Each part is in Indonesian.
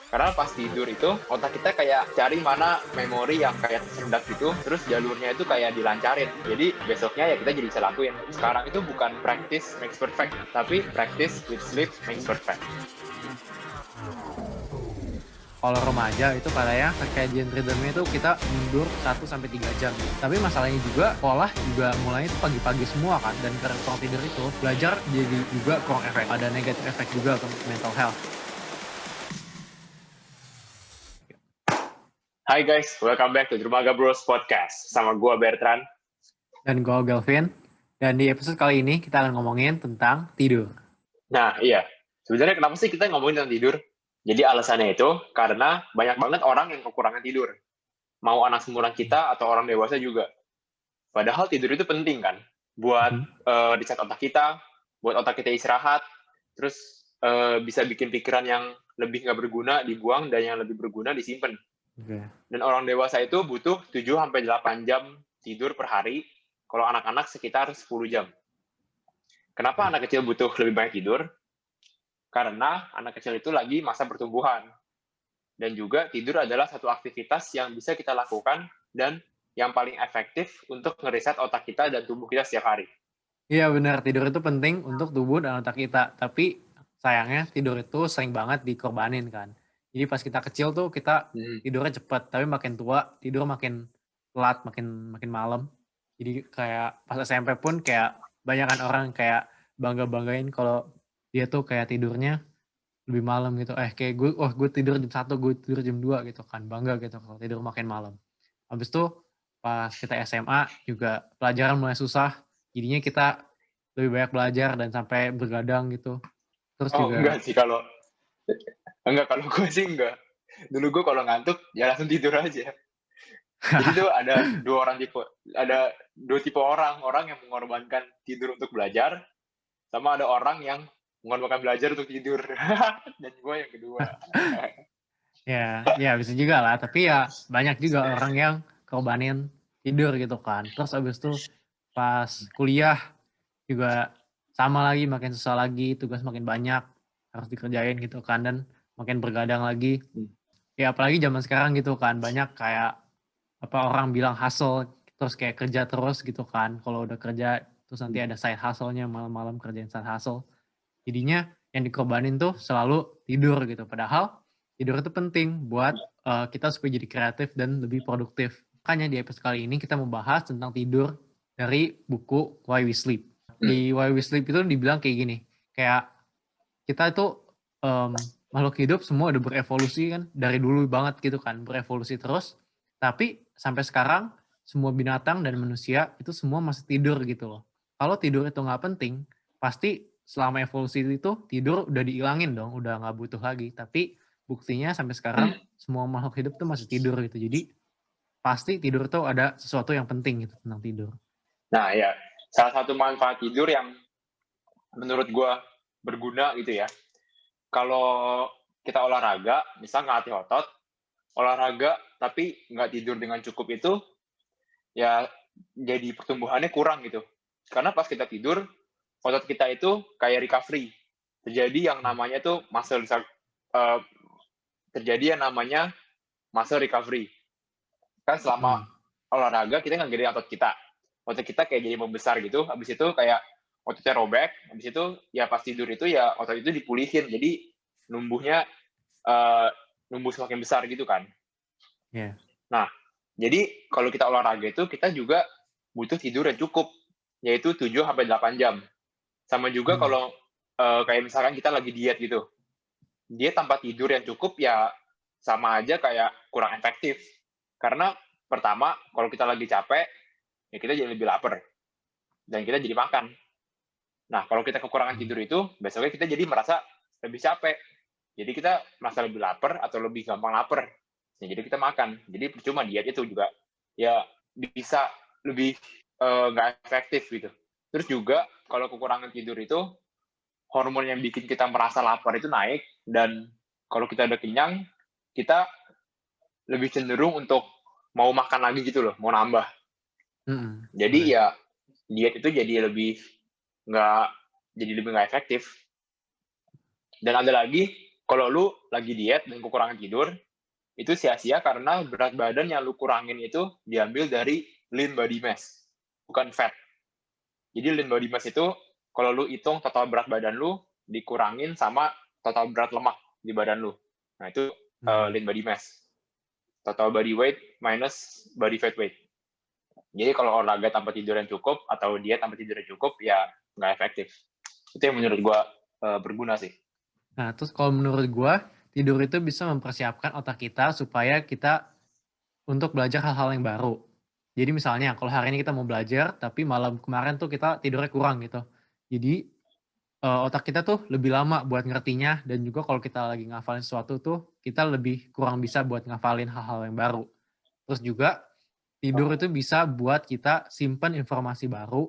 Karena pas tidur itu otak kita kayak cari mana memori yang kayak tersendat gitu, terus jalurnya itu kayak dilancarin. Jadi besoknya ya kita jadi bisa lakuin. Sekarang itu bukan practice makes perfect, tapi practice with sleep makes perfect. Kalau remaja itu katanya circadian rhythm-nya itu kita mundur 1-3 jam. Tapi masalahnya juga sekolah juga mulainya itu pagi-pagi semua kan, dan karena kurang tidur itu belajar jadi juga kurang efek. Ada negatif efek juga ke mental health. Hai guys, welcome back to Dermaga Bros Podcast. Sama gua Bertrand. Dan gue Galvin. Dan di episode kali ini kita akan ngomongin tentang tidur. Nah iya, sebenarnya kenapa sih kita ngomongin tentang tidur? Jadi alasannya itu karena banyak banget orang yang kekurangan tidur. Mau anak seumuran kita atau orang dewasa juga. Padahal tidur itu penting kan, buat dicat otak kita, buat otak kita istirahat, terus bisa bikin pikiran yang lebih nggak berguna dibuang dan yang lebih berguna disimpan. Oke. Dan orang dewasa itu butuh 7-8 jam tidur per hari, kalau anak-anak sekitar 10 jam. Kenapa anak kecil butuh lebih banyak tidur? Karena anak kecil itu lagi masa pertumbuhan. Dan juga tidur adalah satu aktivitas yang bisa kita lakukan dan yang paling efektif untuk ngeriset otak kita dan tubuh kita setiap hari. Iya benar, tidur itu penting untuk tubuh dan otak kita. Tapi sayangnya tidur itu sering banget dikorbanin kan. Jadi pas kita kecil tuh kita tidurnya cepet, tapi makin tua tidur makin telat, makin malam. Jadi kayak pas SMP pun kayak banyakan orang kayak bangga-banggain kalau dia tuh kayak tidurnya lebih malam gitu. Kayak gue tidur jam 1, gue tidur jam 2 gitu kan. Bangga gitu kalau tidur makin malam. Habis itu pas kita SMA juga pelajaran mulai susah. Jadinya kita lebih banyak belajar dan sampai bergadang gitu. Terus Oh juga enggak sih, kalau gue sih enggak. Dulu gue kalau ngantuk ya langsung tidur aja. Jadi tuh ada dua tipe orang yang mengorbankan tidur untuk belajar, sama ada orang yang mengorbankan belajar untuk tidur. Dan gue yang kedua. ya bisa juga lah. Tapi ya banyak juga orang yang korbanin tidur gitu kan. Terus abis itu pas kuliah juga sama lagi, makin susah lagi, tugas makin banyak harus dikerjain gitu kan, dan makin bergadang lagi. Ya apalagi zaman sekarang gitu kan, banyak kayak apa orang bilang hustle, terus kayak kerja terus gitu kan. Kalau udah kerja terus nanti ada side hustle-nya, malam-malam kerjain side hustle. Jadinya yang dikorbanin tuh selalu tidur gitu. Padahal tidur itu penting buat kita supaya jadi kreatif dan lebih produktif. Makanya di episode kali ini kita membahas tentang tidur dari buku Why We Sleep. Di Why We Sleep itu dibilang kayak gini, kayak kita itu makhluk hidup semua udah berevolusi kan, dari dulu banget gitu kan, berevolusi terus. Tapi sampai sekarang semua binatang dan manusia itu semua masih tidur gitu loh. Kalau tidur itu nggak penting, pasti selama evolusi itu tidur udah dihilangin dong, udah nggak butuh lagi. Tapi buktinya sampai sekarang semua makhluk hidup tuh masih tidur gitu. Jadi pasti tidur tuh ada sesuatu yang penting gitu tentang tidur. Nah ya, salah satu manfaat tidur yang menurut gue berguna gitu ya. Kalau kita olahraga, misal ngelatih otot, olahraga tapi nggak tidur dengan cukup itu, ya jadi pertumbuhannya kurang gitu. Karena pas kita tidur, otot kita itu kayak recovery. Terjadi yang namanya tuh uh, terjadi yang namanya muscle recovery. Kan selama olahraga kita nggak gedein otot kita. Otot kita kayak jadi membesar gitu. Habis itu kayak ototnya robek. Habis itu ya pas tidur itu ya otot itu dipulihin. Jadi numbuhnya numbuh semakin besar gitu kan. Yeah. Nah, jadi kalau kita olahraga itu kita juga butuh tidur yang cukup, yaitu 7-8 jam. Sama juga kalau kayak misalkan kita lagi diet gitu. Diet tanpa tidur yang cukup ya sama aja kayak kurang efektif. Karena pertama, kalau kita lagi capek, ya kita jadi lebih lapar. Dan kita jadi makan. Nah, kalau kita kekurangan tidur itu, besoknya kita jadi merasa lebih capek. Jadi kita merasa lebih lapar atau lebih gampang lapar. Ya, jadi kita makan. Jadi percuma diet itu juga ya bisa lebih nggak efektif gitu. Terus juga kalau kekurangan tidur itu hormon yang bikin kita merasa lapar itu naik, dan kalau kita udah kenyang, kita lebih cenderung untuk mau makan lagi gitu loh, mau nambah. Jadi Boleh. ya diet itu nggak jadi lebih nggak efektif. Dan ada lagi Kalau lu lagi diet dan kekurangan tidur, itu sia-sia karena berat badan yang lu kurangin itu diambil dari lean body mass, bukan fat. Jadi lean body mass itu kalau lu hitung total berat badan lu dikurangin sama total berat lemak di badan lu. Nah, itu lean body mass. Total body weight minus body fat weight. Jadi kalau olahraga tanpa tidur yang cukup atau diet tanpa tidur yang cukup, ya nggak efektif. Itu yang menurut gua berguna sih. Nah, terus kalau menurut gua, tidur itu bisa mempersiapkan otak kita supaya kita untuk belajar hal-hal yang baru. Jadi misalnya kalau hari ini kita mau belajar, tapi malam kemarin tuh kita tidurnya kurang gitu. Jadi otak kita tuh lebih lama buat ngertinya, dan juga kalau kita lagi ngafalin sesuatu tuh, kita lebih kurang bisa buat ngafalin hal-hal yang baru. Terus juga tidur itu bisa buat kita simpan informasi baru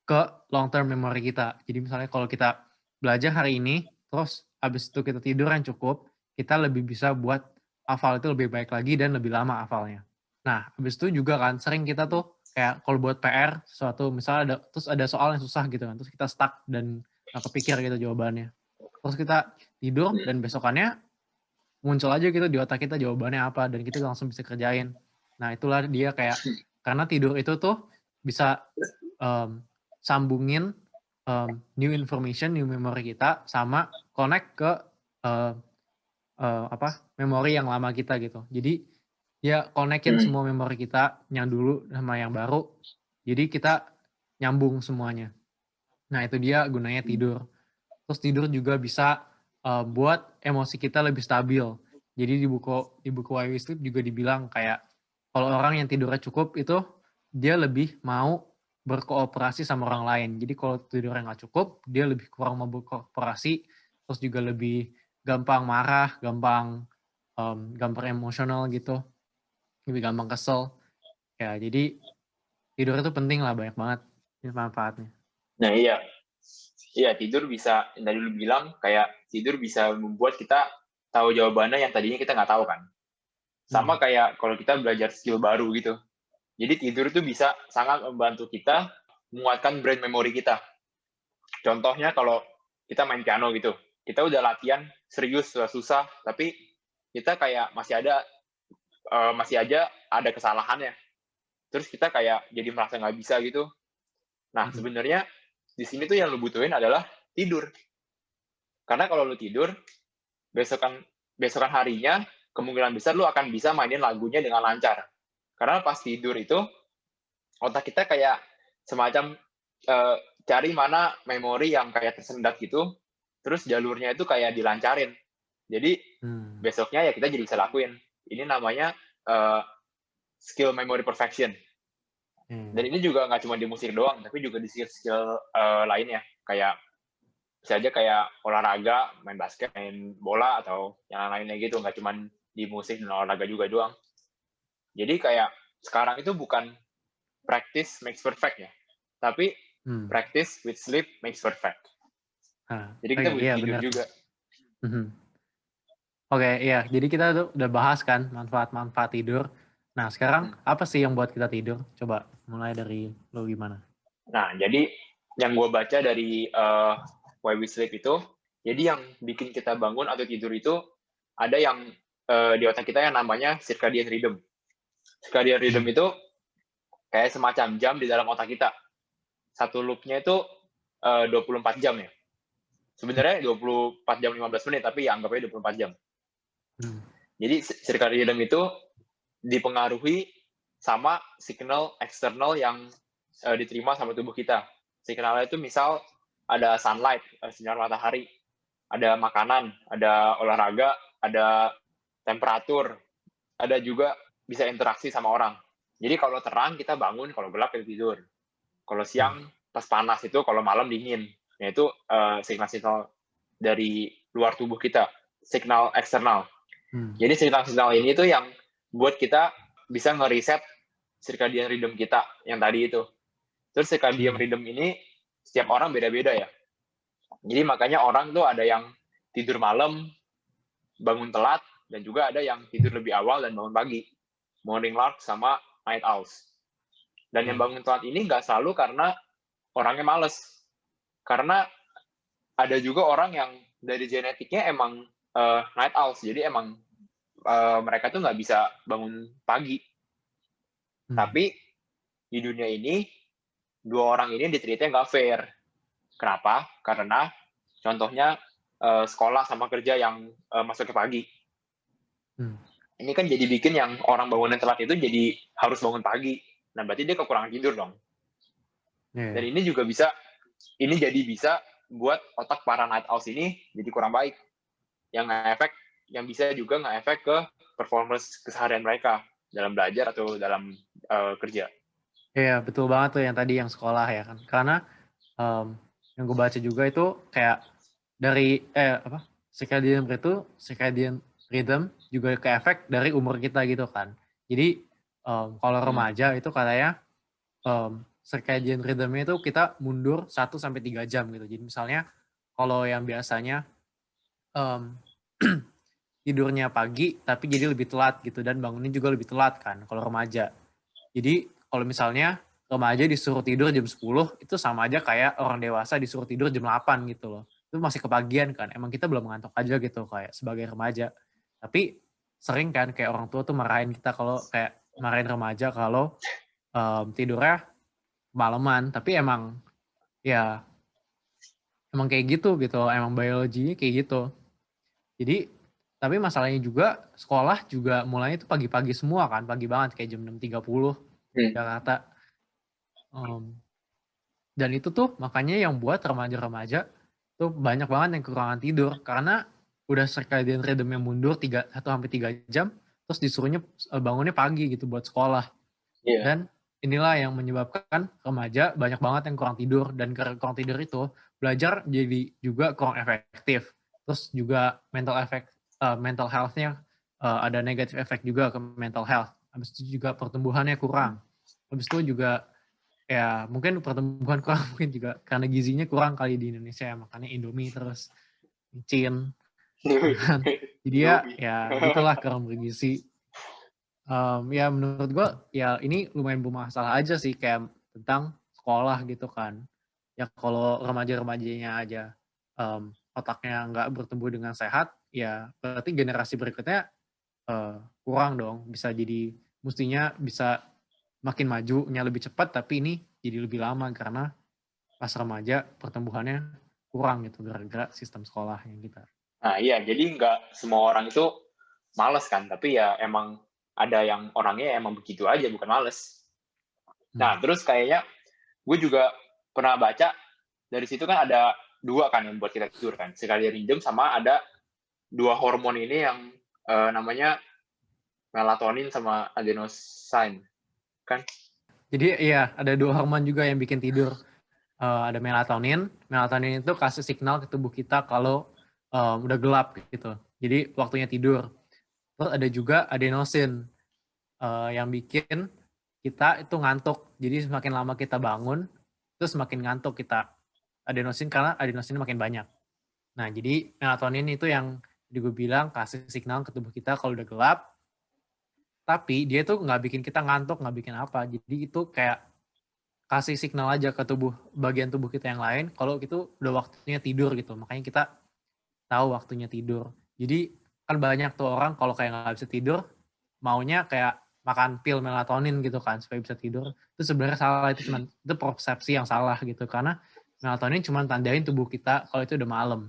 ke long term memory kita. Jadi misalnya kalau kita belajar hari ini, terus habis itu kita tidur yang cukup, kita lebih bisa buat hafal itu lebih baik lagi dan lebih lama hafalnya. Nah, habis itu juga kan sering kita tuh kayak kalau buat PR sesuatu, misalnya terus ada soal yang susah gitu kan, terus kita stuck dan nggak kepikir gitu jawabannya. Terus kita tidur dan besokannya muncul aja gitu di otak kita jawabannya apa, dan kita langsung bisa kerjain. Nah, itulah dia kayak, karena tidur itu tuh bisa sambungin new information, new memory kita sama connect ke memori yang lama kita gitu. Jadi ya connect-in semua memori kita yang dulu sama yang baru. Jadi kita nyambung semuanya. Nah, itu dia gunanya tidur. Terus tidur juga bisa buat emosi kita lebih stabil. Jadi di buku Why We Sleep juga dibilang kayak kalau orang yang tidurnya cukup itu dia lebih mau berkooperasi sama orang lain. Jadi kalau tidurnya nggak cukup, dia lebih kurang mau berkooperasi, terus juga lebih gampang marah, gampang emosional gitu, lebih gampang kesel. Ya, jadi tidur itu penting lah, banyak banget manfaatnya. Nah, iya. Iya, tidur bisa, yang tadi lu bilang, kayak tidur bisa membuat kita tahu jawabannya yang tadinya kita nggak tahu kan. Sama kayak kalau kita belajar skill baru gitu. Jadi tidur itu bisa sangat membantu kita menguatkan brain memory kita. Contohnya kalau kita main piano gitu, kita udah latihan serius, susah, tapi kita kayak masih aja ada kesalahannya. Terus kita kayak jadi merasa nggak bisa gitu. Nah, sebenarnya di sini tuh yang lu butuhin adalah tidur. Karena kalau lu tidur, besokan harinya, kemungkinan besar lu akan bisa mainin lagunya dengan lancar. Karena pas tidur itu, otak kita kayak semacam cari mana memori yang kayak tersendat gitu, terus jalurnya itu kayak dilancarin. Jadi besoknya ya kita jadi bisa lakuin. Ini namanya skill memory perfection. Dan ini juga nggak cuma di musik doang, tapi juga di skill lainnya. Kayak bisa aja kayak olahraga, main basket, main bola, atau yang lainnya gitu. Nggak cuma di musik dan olahraga juga doang. Jadi kayak sekarang itu bukan practice makes perfect ya, tapi practice with sleep makes perfect. Jadi kita butuh tidur juga. Oke, iya. Jadi kita tuh udah bahas kan manfaat-manfaat tidur. Nah, sekarang apa sih yang buat kita tidur? Coba mulai dari lo gimana? Nah, jadi yang gue baca dari Why We Sleep itu, jadi yang bikin kita bangun atau tidur itu ada yang di otak kita yang namanya circadian rhythm. Circadian rhythm itu kayak semacam jam di dalam otak kita. Satu loop-nya itu 24 jam ya. Sebenarnya 24 jam 15 menit, tapi ya anggapnya 24 jam. Jadi circadian rhythm itu dipengaruhi sama signal eksternal yang diterima sama tubuh kita. Signalnya itu misal ada sunlight, sinar matahari, ada makanan, ada olahraga, ada temperatur, ada juga bisa interaksi sama orang. Jadi kalau terang kita bangun, kalau gelap kita tidur. Kalau siang pas panas itu, kalau malam dingin. Nah, itu signal-signal dari luar tubuh kita, signal eksternal. Jadi signal-signal ini tuh yang buat kita bisa ngereset circadian rhythm kita yang tadi itu. Terus circadian rhythm ini setiap orang beda-beda ya. Jadi makanya orang tuh ada yang tidur malam, bangun telat, dan juga ada yang tidur lebih awal dan bangun pagi. Morning lark sama night owls. Dan yang bangun telat ini nggak selalu karena orangnya males. Karena ada juga orang yang dari genetiknya emang night owls. Jadi emang mereka tuh nggak bisa bangun pagi. Tapi di dunia ini, 2 orang ini di-treat-nya nggak fair. Kenapa? Karena contohnya sekolah sama kerja yang masuk ke pagi. Ini kan jadi bikin yang orang bangunan telat itu jadi harus bangun pagi. Nah, berarti dia kekurangan tidur dong. Dan ini juga bisa, ini jadi bisa buat otak para night owls ini jadi kurang baik. Yang bisa juga nge-efek ke performance keseharian mereka dalam belajar atau dalam kerja. Iya, betul banget tuh yang tadi yang sekolah ya kan. Karena yang gue baca juga itu kayak dari circadian rhythm juga ke efek dari umur kita gitu kan. Jadi kalau remaja itu katanya circadian rhythm-nya itu kita mundur 1-3 jam gitu. Jadi misalnya kalau yang biasanya tidurnya pagi tapi jadi lebih telat gitu dan bangunnya juga lebih telat kan kalau remaja. Jadi kalau misalnya remaja disuruh tidur jam 10 itu sama aja kayak orang dewasa disuruh tidur jam 8 gitu loh. Itu masih kepagian kan. Emang kita belum ngantuk aja gitu kayak sebagai remaja. Tapi sering kan kayak orang tua tuh marahin kita kalau kayak marahin remaja kalau tidurnya malaman. Tapi emang ya emang kayak gitu emang biologinya kayak gitu. Jadi tapi masalahnya juga sekolah juga mulainya itu pagi-pagi semua kan, pagi banget kayak jam 6.30 Jakarta. Dan itu tuh makanya yang buat remaja-remaja tuh banyak banget yang kekurangan tidur karena udah circadian rhythm yang mundur 1-3 jam terus disuruhnya bangunnya pagi gitu buat sekolah. Dan inilah yang menyebabkan remaja banyak banget yang kurang tidur dan karena kurang tidur itu belajar jadi juga kurang efektif. Terus juga mental health-nya ada negatif efek juga ke mental health. Habis itu juga pertumbuhannya kurang. Habis itu juga ya mungkin pertumbuhan kurang mungkin juga karena gizinya kurang kali di Indonesia ya, makanya Indomie terus micin. Jadi ya gitulah kurang bergizi. Ya menurut gue ya ini lumayan bermasalah aja sih kayak tentang sekolah gitu kan. Ya kalau remaja-remajanya aja otaknya nggak bertumbuh dengan sehat, ya berarti generasi berikutnya kurang dong. Bisa jadi mestinya bisa makin majunya lebih cepat, tapi ini jadi lebih lama karena pas remaja pertumbuhannya kurang gitu gara-gara sistem sekolah yang kita. Nah iya, jadi nggak semua orang itu males kan, tapi ya emang ada yang orangnya emang begitu aja, bukan males. Nah, terus kayaknya gue juga pernah baca, dari situ kan ada 2 kan yang buat kita tidur kan, circadian rhythm sama ada 2 hormon ini yang namanya melatonin sama adenosine, kan? Jadi iya ada 2 hormon juga yang bikin tidur. Ada melatonin. Melatonin itu kasih signal ke tubuh kita kalau udah gelap gitu. Jadi waktunya tidur. Terus ada juga adenosin yang bikin kita itu ngantuk. Jadi semakin lama kita bangun, terus semakin ngantuk kita. Adenosin karena adenosin makin banyak. Nah, jadi melatonin itu yang gue bilang kasih signal ke tubuh kita kalau udah gelap. Tapi dia tuh nggak bikin kita ngantuk, nggak bikin apa. Jadi itu kayak kasih signal aja ke bagian tubuh kita yang lain kalau itu udah waktunya tidur gitu. Makanya kita tahu waktunya tidur. Jadi kan banyak tuh orang kalau kayak nggak bisa tidur maunya kayak makan pil melatonin gitu kan supaya bisa tidur. Itu sebenarnya salah, itu persepsi yang salah gitu karena melatonin cuma tandain tubuh kita kalau itu udah malam.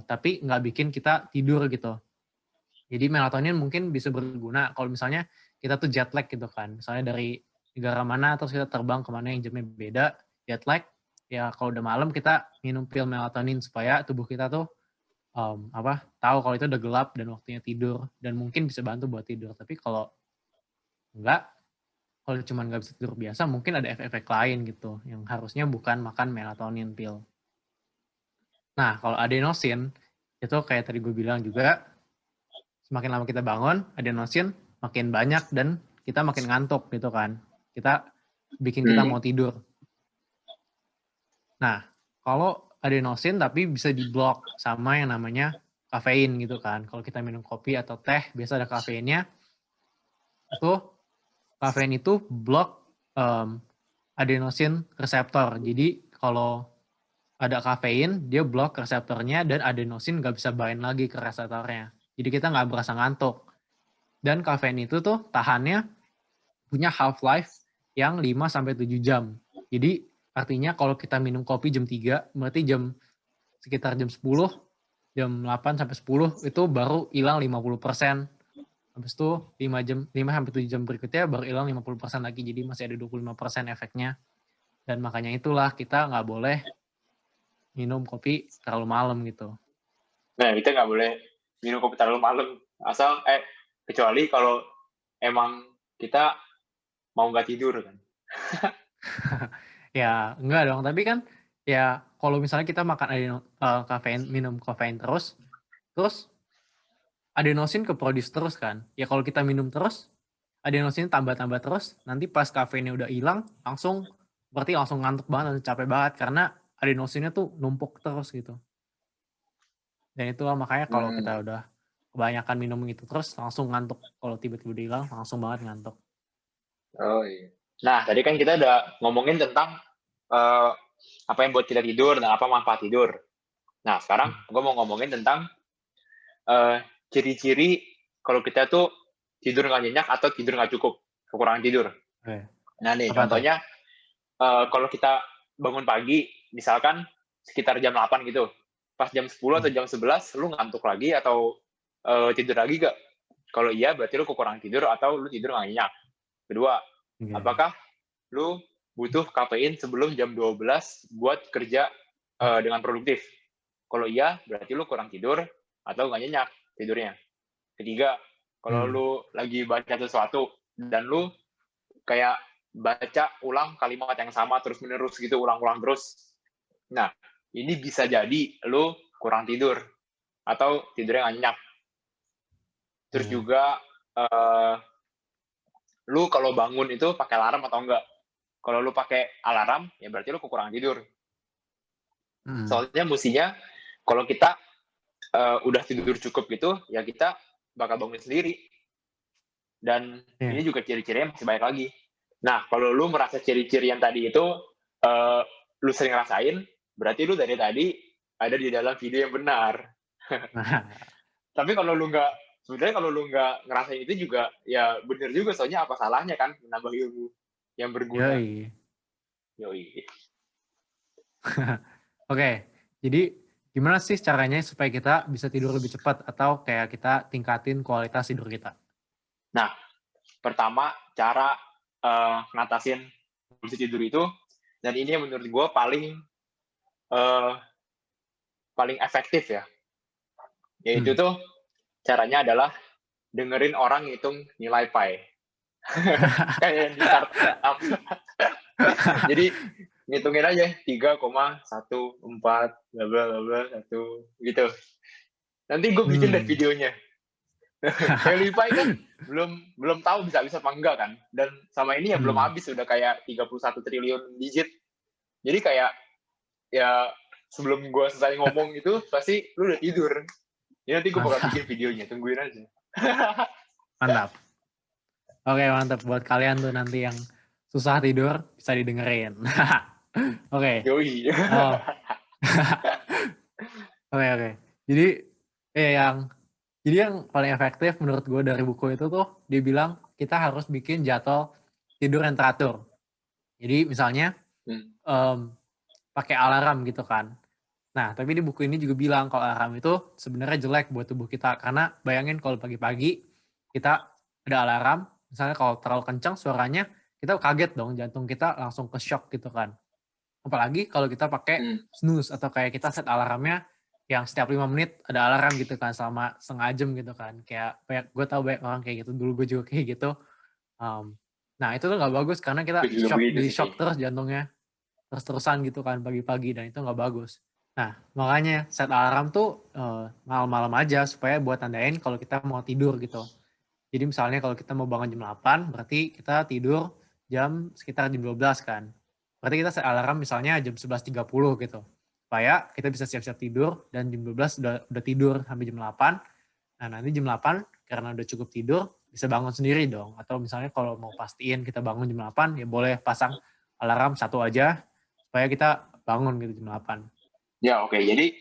Tapi nggak bikin kita tidur gitu. Jadi melatonin mungkin bisa berguna kalau misalnya kita tuh jet lag gitu kan. Misalnya dari negara mana terus kita terbang kemana yang jamnya beda, jet lag. Ya kalau udah malam kita minum pil melatonin supaya tubuh kita tuh tahu kalau itu udah gelap dan waktunya tidur dan mungkin bisa bantu buat tidur. Tapi kalau enggak, kalau cuma nggak bisa tidur biasa mungkin ada efek-efek lain gitu yang harusnya bukan makan melatonin pil. Nah kalau adenosin itu kayak tadi gue bilang juga semakin lama kita bangun, adenosin makin banyak dan kita makin ngantuk gitu kan. Kita bikin kita mau tidur. Nah, kalau adenosin tapi bisa diblok sama yang namanya kafein gitu kan. Kalau kita minum kopi atau teh, biasa ada kafeinnya. Kafein itu blok adenosin reseptor. Jadi kalau ada kafein, dia blok reseptornya dan adenosin nggak bisa bind lagi ke reseptornya. Jadi kita nggak berasa ngantuk. Dan kafein itu tuh tahannya punya half-life yang 5-7 jam. Jadi artinya kalau kita minum kopi jam 3, berarti sekitar jam 10, jam 8-10 itu baru hilang 50%. Habis itu 5-7 jam berikutnya baru hilang 50% lagi. Jadi masih ada 25% efeknya. Dan makanya itulah kita nggak boleh minum kopi terlalu malam gitu. Nah, kita nggak boleh minum kopi terlalu malam. Kecuali kalau emang kita mau nggak tidur kan. Ya, enggak dong. Tapi kan ya kalau misalnya kita makan kafein, minum kafein terus adenosin keproduce terus kan. Ya kalau kita minum terus, adenosin tambah-tambah terus, nanti pas kafeinnya udah hilang, berarti langsung ngantuk banget, capek banget karena adenosinnya tuh numpuk terus gitu. Dan itulah makanya kalau kita udah kebanyakan minum itu terus langsung ngantuk. Kalau tiba-tiba udah hilang, langsung banget ngantuk. Oh iya. Nah, tadi kan kita udah ngomongin tentang apa yang buat kita tidur dan apa manfaat tidur. Nah, sekarang gue mau ngomongin tentang ciri-ciri kalau kita tuh tidur nggak nyenyak atau tidur nggak cukup, kekurangan tidur. Oke. Nah nih, Apa contohnya kalau kita bangun pagi, misalkan sekitar jam 8 gitu, pas jam 10 atau jam 11, lu ngantuk lagi atau tidur lagi gak? Kalau iya, berarti lu kekurangan tidur atau lu tidur nggak nyenyak. Kedua, apakah lu butuh kafein sebelum jam 12 buat kerja dengan produktif? Kalau iya, berarti lu kurang tidur atau nggak nyenyak tidurnya. Ketiga, kalau lu lagi baca sesuatu dan lu kayak baca ulang kalimat yang sama terus-menerus gitu, ulang-ulang terus. Nah, ini bisa jadi lu kurang tidur atau tidurnya nggak nyenyak. Terus juga lu kalau bangun itu pakai alarm atau enggak. Kalau lu pakai alarm, ya berarti lu kekurangan tidur. Soalnya mestinya kalau kita udah tidur cukup gitu, ya kita bakal bangun sendiri. Dan ini juga ciri-cirinya masih banyak lagi. Nah, kalau lu merasa ciri-ciri yang tadi itu lu sering rasain, berarti lu dari tadi ada di dalam video yang benar. Tapi kalau lu nggak ngerasain itu juga, ya bener juga, soalnya apa salahnya kan menambah ilmu yang berguna. Yoi. Oke, jadi gimana sih caranya supaya kita bisa tidur lebih cepat atau kayak kita tingkatin kualitas tidur kita? Nah, pertama cara ngatasin kondisi tidur itu, dan ini yang menurut gue paling efektif ya, yaitu tuh caranya adalah dengerin orang ngitung nilai pi. Kayak yang di startup. Jadi ngitungin aja 3,14 bla bla bla 1 gitu. Nanti gue bikin deh videonya. Nilai pi kan belum tahu bisa apa enggak kan, dan sama ini ya belum habis, udah kayak 31 triliun digit. Jadi kayak ya sebelum gue selesai ngomong itu pasti lu udah tidur. Ya nanti gue bakal bikin videonya, tungguin aja. Mantap. Oke, mantap buat kalian tuh nanti yang susah tidur bisa didengerin. Oke. Yoi. Oke. Jadi yang paling efektif menurut gue dari buku itu tuh dia bilang kita harus bikin jadwal tidur yang teratur. Jadi misalnya pakai alarm gitu kan. Nah, tapi di buku ini juga bilang kalau alarm itu sebenarnya jelek buat tubuh kita. Karena bayangin kalau pagi-pagi kita ada alarm, misalnya kalau terlalu kencang suaranya, kita kaget dong, jantung kita langsung ke shock gitu kan. Apalagi kalau kita pakai snooze atau kayak kita set alarmnya yang setiap 5 menit ada alarm gitu kan selama setengah jam gitu kan. Kayak gue tahu banyak orang kayak gitu, dulu gue juga kayak gitu. Nah, itu tuh nggak bagus karena kita shock terus jantungnya. Terus-terusan gitu kan pagi-pagi, dan itu nggak bagus. Nah, makanya set alarm tuh malam-malam aja supaya buat tandain kalau kita mau tidur gitu. Jadi misalnya kalau kita mau bangun jam 8, berarti kita tidur sekitar jam 12 kan. Berarti kita set alarm misalnya jam 11.30 gitu. Supaya kita bisa siap-siap tidur dan jam 12 udah tidur sampai jam 8. Nah, nanti jam 8 karena udah cukup tidur bisa bangun sendiri dong. Atau misalnya kalau mau pastiin kita bangun jam 8, ya boleh pasang alarm 1 aja supaya kita bangun gitu jam 8. Ya oke. Jadi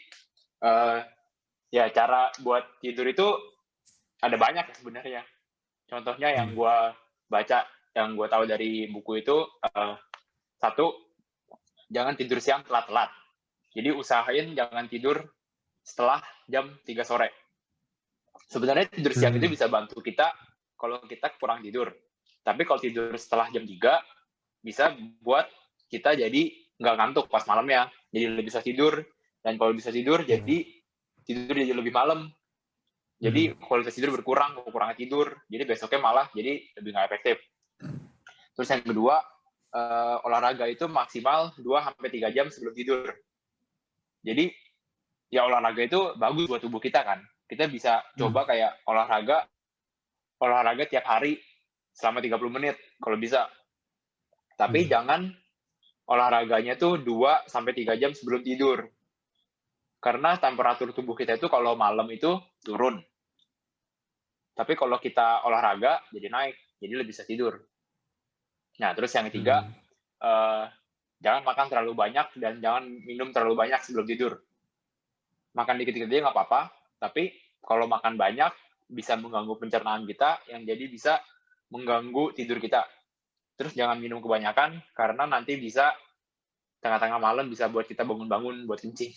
ya cara buat tidur itu ada banyak ya sebenarnya. Contohnya yang gue baca, yang gue tahu dari buku itu, satu, jangan tidur siang telat-telat. Jadi usahain jangan tidur setelah jam 3 sore. Sebenarnya tidur siang itu bisa bantu kita kalau kita kurang tidur. Tapi kalau tidur setelah jam 3, bisa buat kita jadi nggak ngantuk pas malamnya. Jadi lebih bisa tidur. Dan kalau bisa tidur, jadi tidur jadi lebih malam. Jadi kualitas tidur berkurang, kurangnya tidur. Jadi besoknya malah jadi lebih nggak efektif. Terus yang kedua, olahraga itu maksimal 2-3 jam sebelum tidur. Jadi ya olahraga itu bagus buat tubuh kita kan. Kita bisa coba kayak olahraga tiap hari selama 30 menit kalau bisa. Tapi jangan olahraganya tuh 2-3 jam sebelum tidur. Karena temperatur tubuh kita itu kalau malam itu turun. Tapi kalau kita olahraga jadi naik, jadi lebih bisa tidur. Nah, terus yang ketiga, jangan makan terlalu banyak dan jangan minum terlalu banyak sebelum tidur. Makan dikit-dikit aja nggak apa-apa, tapi kalau makan banyak bisa mengganggu pencernaan kita, yang jadi bisa mengganggu tidur kita. Terus jangan minum kebanyakan, karena nanti bisa tengah-tengah malam bisa buat kita bangun-bangun buat kencing.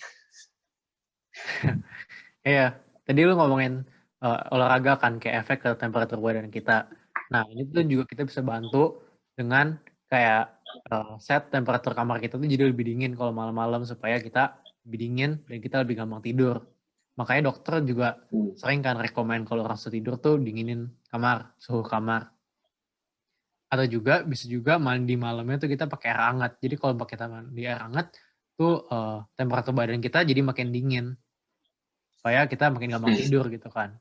Iya, tadi lu ngomongin olahraga kan kayak efek ke temperatur badan kita. Nah, ini tuh juga kita bisa bantu dengan kayak set temperatur kamar kita tuh jadi lebih dingin kalau malam-malam supaya kita lebih dingin dan kita lebih gampang tidur. Makanya dokter juga sering kan rekomen kalau orang tidur tuh dinginin kamar, suhu kamar. Atau juga bisa juga mandi malamnya tuh kita pakai air hangat. Jadi kalau kita mandi air hangat tuh temperatur badan kita jadi makin dingin. Supaya kita makin gampang tidur gitu kan.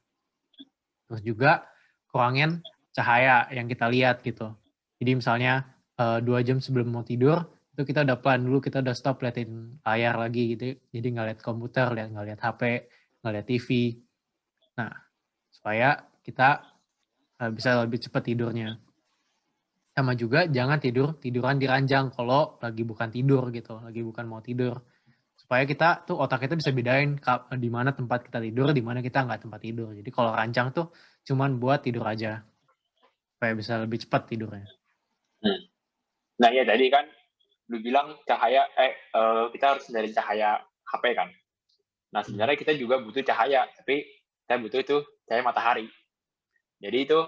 Terus juga kurangin cahaya yang kita lihat gitu. Jadi misalnya 2 jam sebelum mau tidur, itu kita udah plan dulu, kita udah stop liatin layar lagi gitu. Jadi nggak lihat komputer, nggak lihat HP, nggak lihat TV. Nah, supaya kita bisa lebih cepat tidurnya. Sama juga jangan tiduran di ranjang kalau lagi bukan tidur gitu, lagi bukan mau tidur. Supaya kita tuh otak kita bisa bedain di mana tempat kita tidur, di mana kita nggak tempat tidur. Jadi kalau ranjang tuh cuman buat tidur aja, supaya bisa lebih cepat tidurnya. Nah ya tadi kan lu bilang cahaya, kita harus hindarin cahaya HP kan. Nah sebenarnya kita juga butuh cahaya, tapi kita butuh itu cahaya matahari. Jadi itu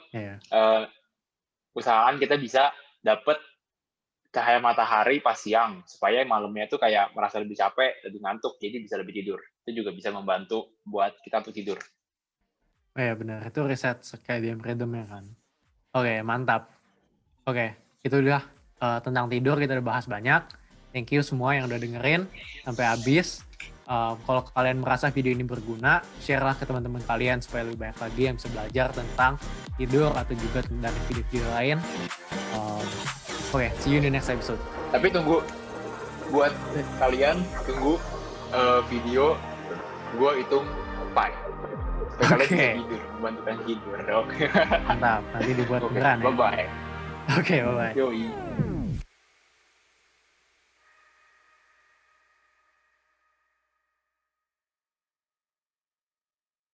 usahakan kita bisa dapet cahaya matahari pas siang, supaya malamnya tuh kayak merasa lebih capek, lebih ngantuk, jadi bisa lebih tidur. Itu juga bisa membantu buat kita untuk tidur. Oh ya benar, itu riset circadian rhythm ya kan. Oke, mantap. Oke, itu udah tentang tidur kita udah bahas banyak. Thank you semua yang udah dengerin sampai habis. Kalau kalian merasa video ini berguna, share lah ke teman-teman kalian supaya lebih banyak lagi yang bisa belajar tentang tidur atau juga dari video-video lain. Oke, see you in the next episode. Tapi tunggu, buat kalian tunggu video gue hitung pi. Supaya kalian bisa tidur, membantu kalian tidur. Oke. Mantap, nanti dibuat beneran ya. Bye-bye. Oke, bye-bye. Yoi.